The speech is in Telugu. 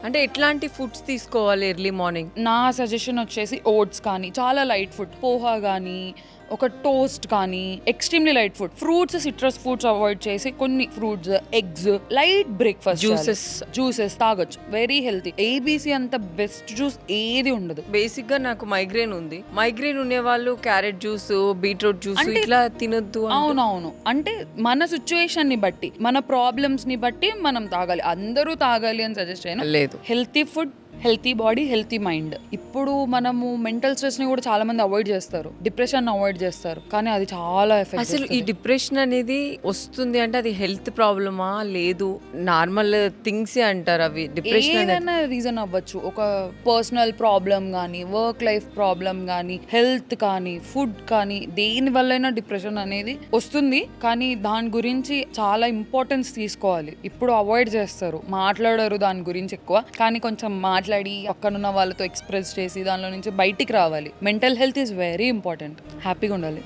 అంటే ఎట్లాంటి ఫుడ్స్ తీసుకోవాలి ఎర్లీ మార్నింగ్? నా సజెషన్ వచ్చేసి ఓట్స్ కానీ, చాలా లైట్ ఫుడ్, పోహా కానీ, ఒక టోస్ట్ కానీ, extremely light food, fruits, citrus fruits avoid చేసి కొన్ని fruits, eggs, light breakfast, juices తాగొచ్చు, వెరీ హెల్తీ. ఏబీసీ అంత బెస్ట్ జ్యూస్ ఏది ఉండదు. బేసిక్ గా నాకు మైగ్రేన్ ఉంది. మైగ్రేన్ ఉండే వాళ్ళు క్యారెట్ జ్యూస్, బీట్రూట్ జ్యూస్ ఇట్లా తినొద్దు. అవునవును, అంటే మన సిచ్యువేషన్ ని బట్టి, మన ప్రాబ్లమ్స్ ని బట్టి మనం తాగాలి. అందరూ తాగాలి అని సజెస్ట్ చేయను. లేదు. Healthy food, healthy body, healthy mind. ఇప్పుడు మనము మెంటల్ స్ట్రెస్ ని కూడా చాలా మంది అవాయిడ్ చేస్తారు, డిప్రెషన్ అవాయిడ్ చేస్తారు, కానీ అది చాలా ఎఫెక్ట్. అసలు ఈ డిప్రెషన్ అనేది వస్తుంది అంటే అది హెల్త్ ప్రాబ్లమా లేదు నార్మల్ థింగ్స్ అంటారు అవి? డిప్రెషన్ ఏదైనా రీజన్ అవ్వచ్చు, ఒక పర్సనల్ ప్రాబ్లం కానీ, వర్క్ లైఫ్ ప్రాబ్లం కానీ, హెల్త్ కానీ, ఫుడ్ కానీ, దేని వల్లైనా డిప్రెషన్ అనేది వస్తుంది. కానీ దాని గురించి చాలా ఇంపార్టెన్స్ తీసుకోవాలి. ఇప్పుడు అవాయిడ్ చేస్తారు, మాట్లాడరు దాని గురించి ఎక్కువ, కానీ కొంచెం మాట్లాడి పక్కనున్న వాళ్ళతో ఎక్స్ప్రెస్ చేసి దానిలో నుంచి బయటికి రావాలి. Mental health is very important. హ్యాపీగా ఉండాలి.